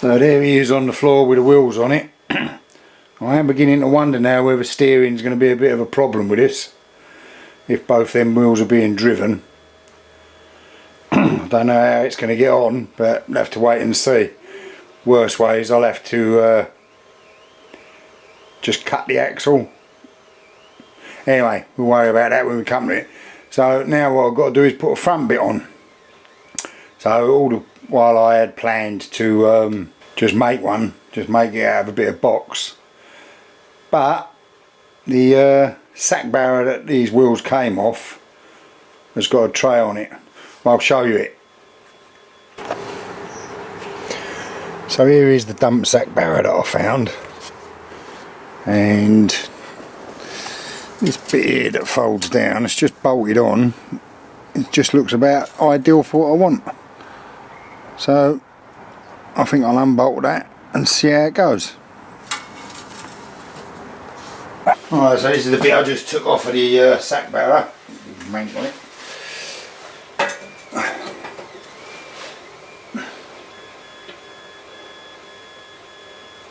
So there he is on the floor with the wheels on it. I am beginning to wonder now whether steering is going to be a bit of a problem with this, if both them wheels are being driven. I don't know how it's going to get on, but we'll have to wait and see. Worst way is I'll have to just cut the axle. Anyway, we'll worry about that when we come to it. So now what I've got to do is put a front bit on. So all the while I had planned to just make it out of a bit of box, but the sack barrow that these wheels came off has got a tray on it. I'll show you it. So here is the dump sack barrow that I found, and this bit here that folds down, it's just bolted on. It just looks about ideal for what I want. So I think I'll unbolt that and see how it goes. Alright, so this is the bit I just took off of the sack barrow. Mank on it.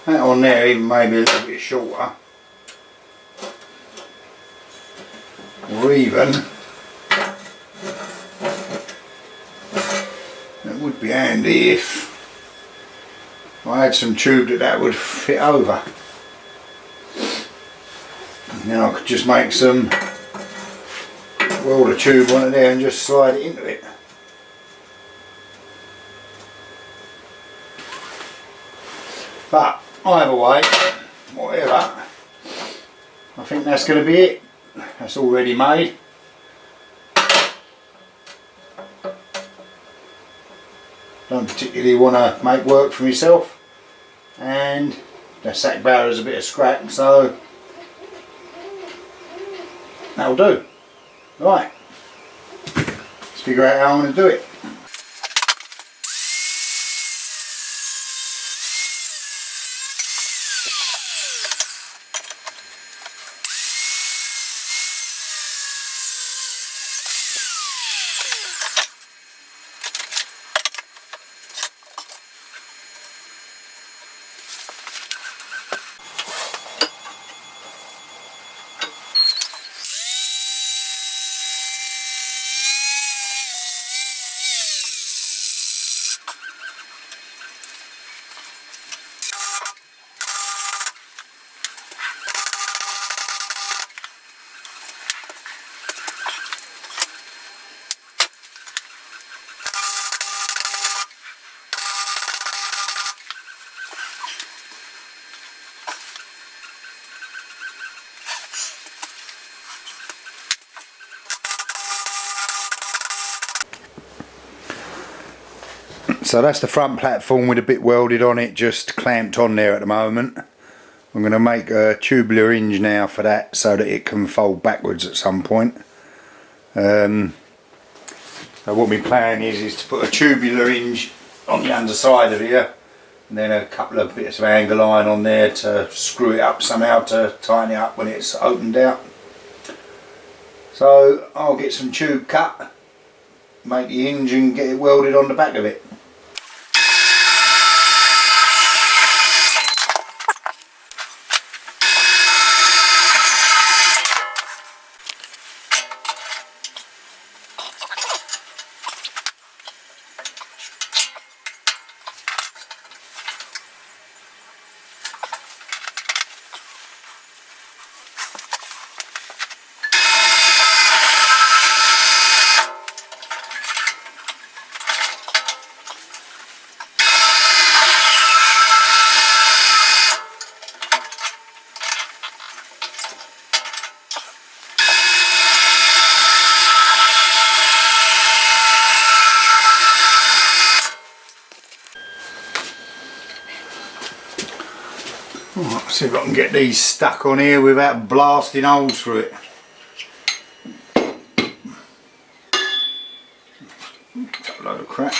That on there even maybe a little bit shorter, or even it would be handy if I had some tube that would fit over. And then I could just make some, weld a tube on it there and just slide it into it. But either way, whatever, I think that's going to be it. That's already made. Don't particularly want to make work for myself, and the sack barrow is a bit of scrap, so that'll do. Right, let's figure out how I'm going to do it. So that's the front platform with a bit welded on it, just clamped on there at the moment. I'm going to make a tubular hinge now for that so that it can fold backwards at some point. So what my plan is to put a tubular hinge on the underside of here, and then a couple of bits of angle iron on there to screw it up somehow to tighten it up when it's opened out. So I'll get some tube cut, make the hinge and get it welded on the back of it. Right, see if I can get these stuck on here without blasting holes through it. That's a load of crap.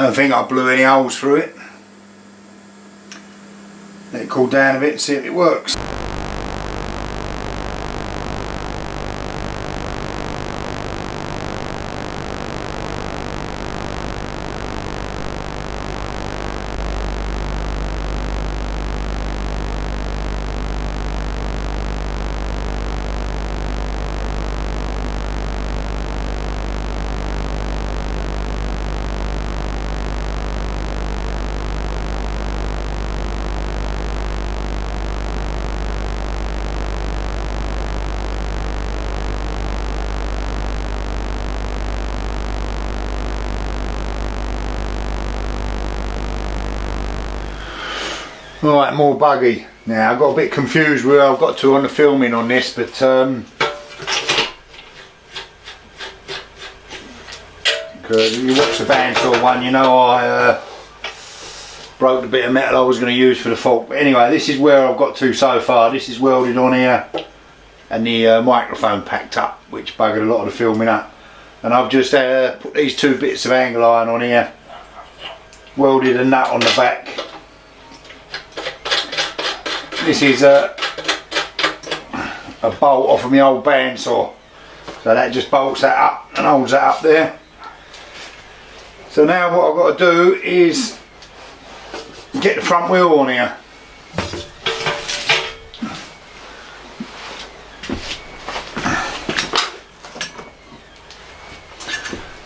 I don't think I blew any holes through it. Let it cool down a bit and see if it works. Right, more buggy. Now I got a bit confused where I've got to on the filming on this, but because you watch the bandsaw one, you know I broke the bit of metal I was going to use for the fork. But anyway, this is where I've got to so far. This is welded on here, and the microphone packed up, which buggered a lot of the filming up. And I've just put these two bits of angle iron on here, welded a nut on the back. This is a bolt off of my old bandsaw, so that just bolts that up and holds that up there. So now what I've got to do is get the front wheel on here.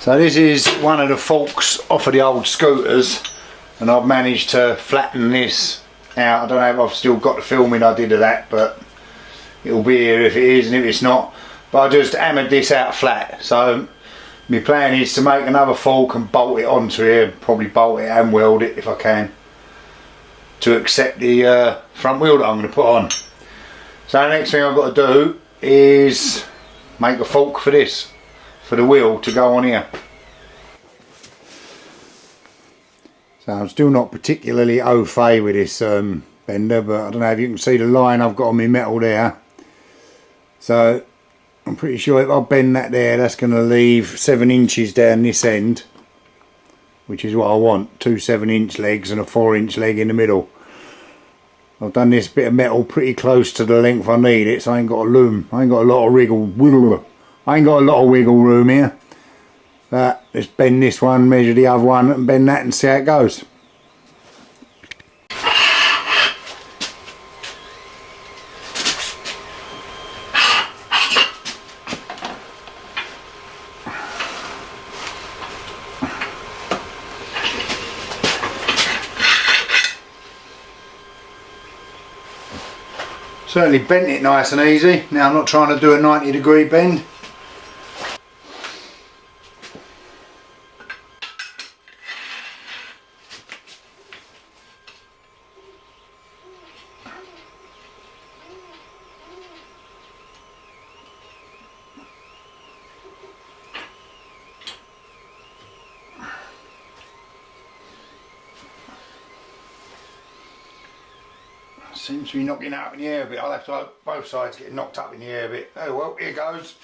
So this is one of the forks off of the old scooters, and I've managed to flatten this out. I don't know if I've still got the filming I did of that, but it'll be here if it is and if it's not. But I just hammered this out flat. So my plan is to make another fork and bolt it onto here, probably bolt it and weld it if I can, to accept the front wheel that I'm going to put on. So the next thing I've got to do is make a fork for this, for the wheel to go on here. So I'm still not particularly au fait with this bender, but I don't know if you can see the line I've got on my metal there. So I'm pretty sure if I bend that there, that's going to leave 7 inches down this end, which is what I want. 2 7-inch legs and a 4-inch leg in the middle. I've done this bit of metal pretty close to the length I need it, so I ain't got a loom. I ain't got a lot of wiggle room here. But let's bend this one, measure the other one and bend that and see how it goes. Certainly bent it nice and easy. Now I'm not trying to do a 90-degree bend. Seems to be knocking out in the air a bit. I'll have to hope both sides get knocked up in the air a bit. Oh well, here goes.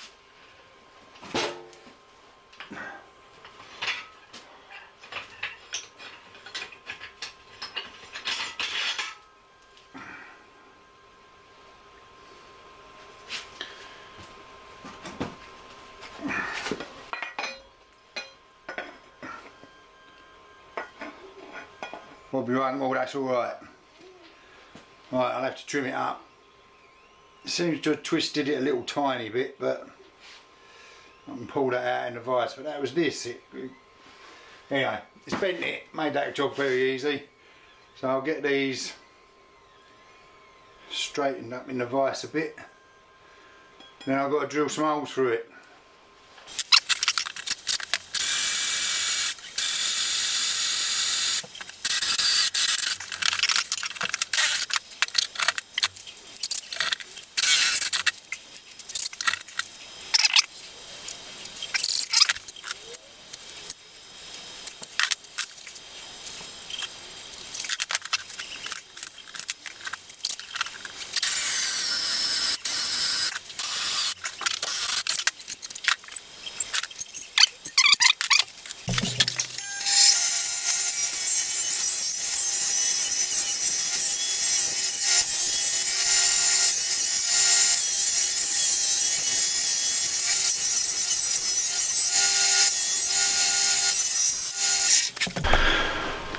Probably right, well that's alright. Right, I'll have to trim it up. It seems to have twisted it a little tiny bit, but I can pull that out in the vise. But that was this. Anyway, it's bent it, made that job very easy. So I'll get these straightened up in the vise a bit. Then I've got to drill some holes through it.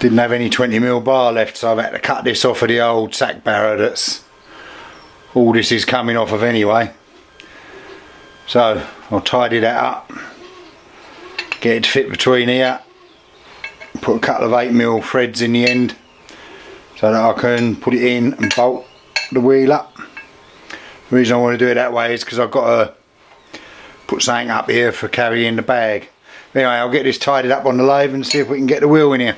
Didn't have any 20mm bar left, so I've had to cut this off of the old sack barrow that's all this is coming off of anyway. So I'll tidy that up, get it to fit between here, put a couple of 8mm threads in the end so that I can put it in and bolt the wheel up. The reason I want to do it that way is because I've got to put something up here for carrying the bag. Anyway, I'll get this tidied up on the lathe and see if we can get the wheel in here.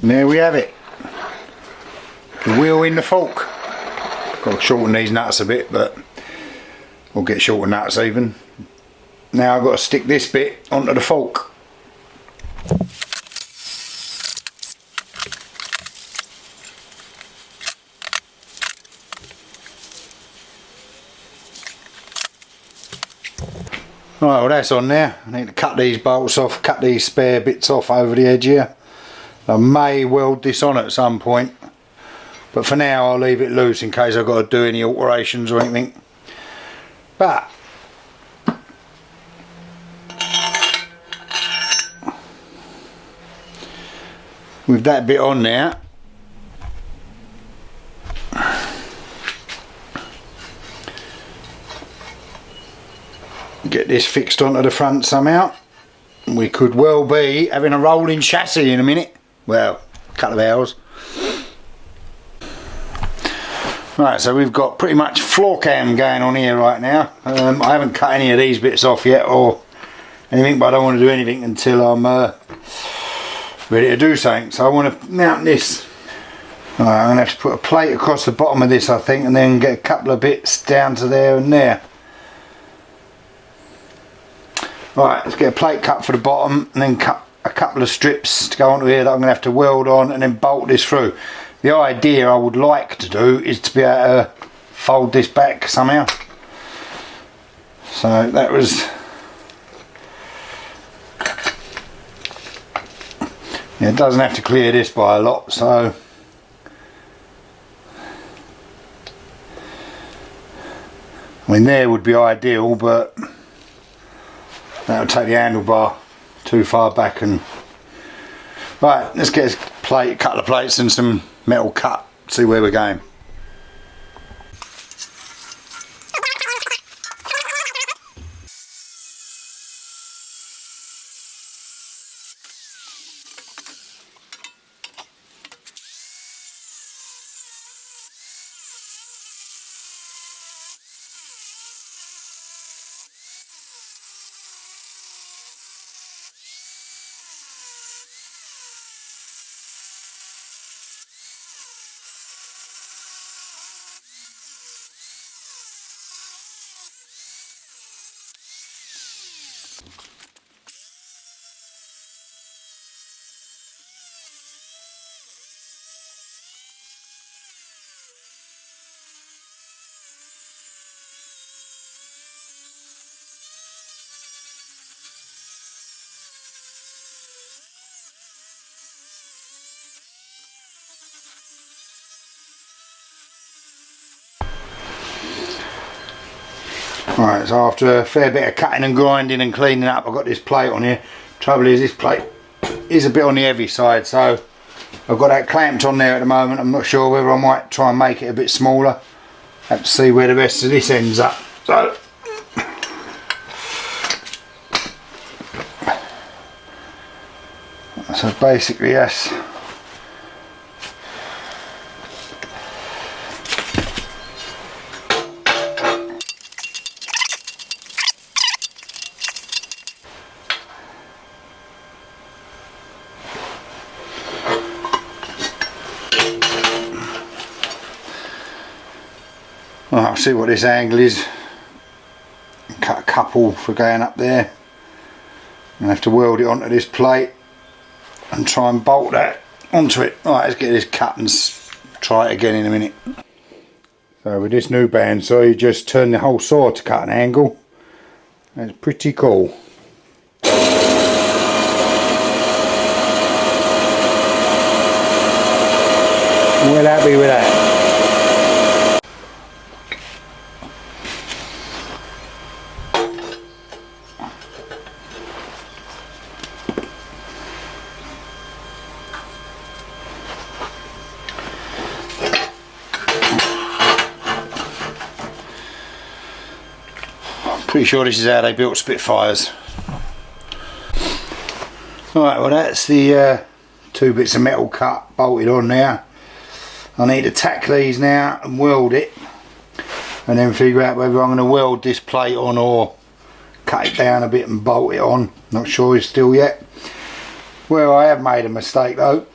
And there we have it, the wheel in the fork. Got to shorten these nuts a bit, but we'll get shorter nuts even. Now I've got to stick this bit onto the fork. Right, well that's on there. I need to cut these bolts off, cut these spare bits off over the edge here. I may weld this on at some point, but for now I'll leave it loose in case I've got to do any alterations or anything. But with that bit on there, get this fixed onto the front somehow, we could well be having a rolling chassis in a minute. Well, a couple of hours. Right, so we've got pretty much floor cam going on here right now. I haven't cut any of these bits off yet or anything, but I don't want to do anything until I'm ready to do something. So I want to mount this. Right, I'm going to have to put a plate across the bottom of this, I think, and then get a couple of bits down to there and there. Right, let's get a plate cut for the bottom and then cut a couple of strips to go onto here that I'm going to have to weld on and then bolt this through. The idea I would like to do is to be able to fold this back somehow. So that was, yeah, it doesn't have to clear this by a lot, so I mean there would be ideal, but that would take the handlebar too far back. And right, let's get a plate, a couple of plates and some metal cut, see where we're going. Right, so after a fair bit of cutting and grinding and cleaning up, I've got this plate on here. Trouble is, this plate is a bit on the heavy side, so I've got that clamped on there at the moment. I'm not sure whether I might try and make it a bit smaller. Have to see where the rest of this ends up. So basically, yes. Well, I'll see what this angle is. Cut a couple for going up there. I have to weld it onto this plate and try and bolt that onto it. Right, let's get this cut and try it again in a minute. So with this new bandsaw, you just turn the whole saw to cut an angle. That's pretty cool. Well happy with that. Pretty sure this is how they built Spitfires. Alright, well that's the 2 bits of metal cut, bolted on there. I need to tack these now and weld it, and then figure out whether I'm going to weld this plate on or cut it down a bit and bolt it on. Not sure still yet. Well, I have made a mistake though.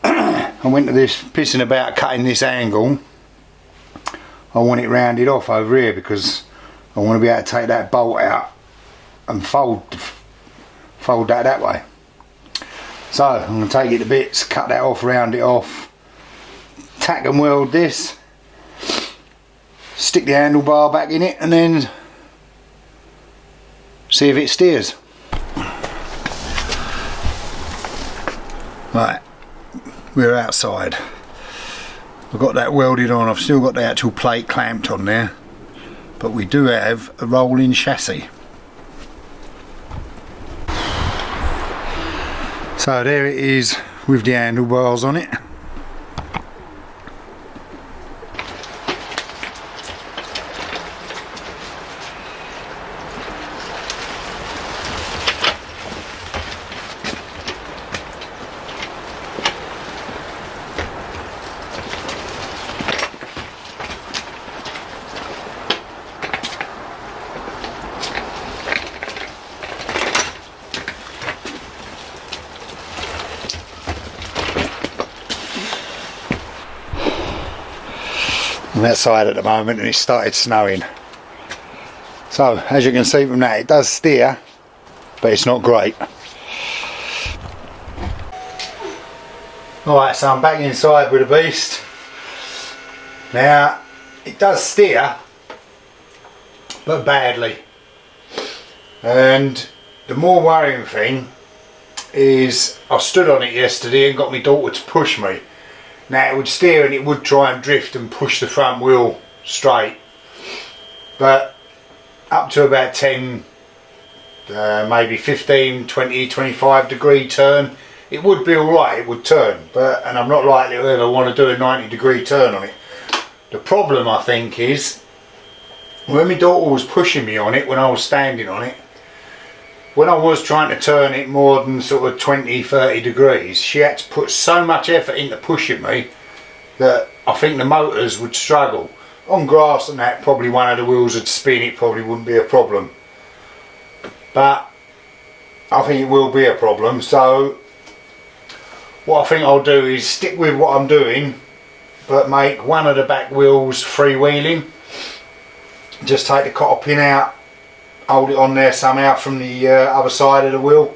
I went to this pissing about cutting this angle. I want it rounded off over here because I want to be able to take that bolt out and fold that way. So I'm going to take it to bits, cut that off, round it off, tack and weld this, stick the handlebar back in it, and then see if it steers. Right, we're outside. I've got that welded on. I've still got the actual plate clamped on there, but we do have a rolling chassis. So there it is with the handlebars on it. I'm outside at the moment and it started snowing. So as you can see from that, it does steer, but it's not great. Alright, so I'm back inside with the beast. Now it does steer, but badly. And the more worrying thing is I stood on it yesterday and got my daughter to push me. Now it would steer and it would try and drift and push the front wheel straight, but up to about 10, maybe 15, 20, 25 degree turn, it would be alright, it would turn, and I'm not likely to ever want to do a 90 degree turn on it. The problem I think is, when my daughter was pushing me on it, when I was standing on it, when I was trying to turn it more than sort of 20, 30 degrees, she had to put so much effort into pushing me that I think the motors would struggle. On grass and that, probably one of the wheels would spin, it probably wouldn't be a problem. But I think it will be a problem, so what I think I'll do is stick with what I'm doing, but make one of the back wheels freewheeling. Just take the cotter pin out, hold it on there somehow from the other side of the wheel,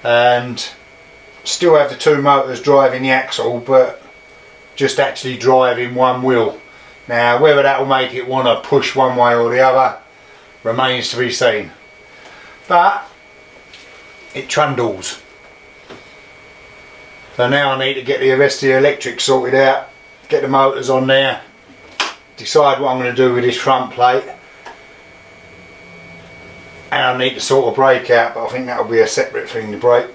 and still have the 2 motors driving the axle, but just actually driving one wheel. Now whether that will make it want to push one way or the other remains to be seen, but it trundles. So now I need to get the rest of the electrics sorted out, get the motors on there, decide what I'm going to do with this front plate, and I need to sort a brake out, but I think that'll be a separate thing, the brake.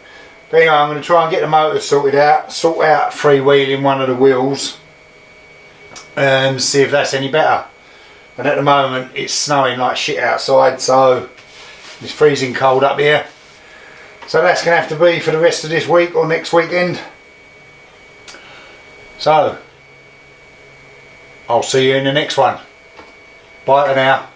But anyway, I'm going to try and get the motor sorted out, sort out freewheeling one of the wheels, and see if that's any better. And at the moment it's snowing like shit outside, so it's freezing cold up here. So that's going to have to be for the rest of this week or next weekend. So I'll see you in the next one. Bye for now.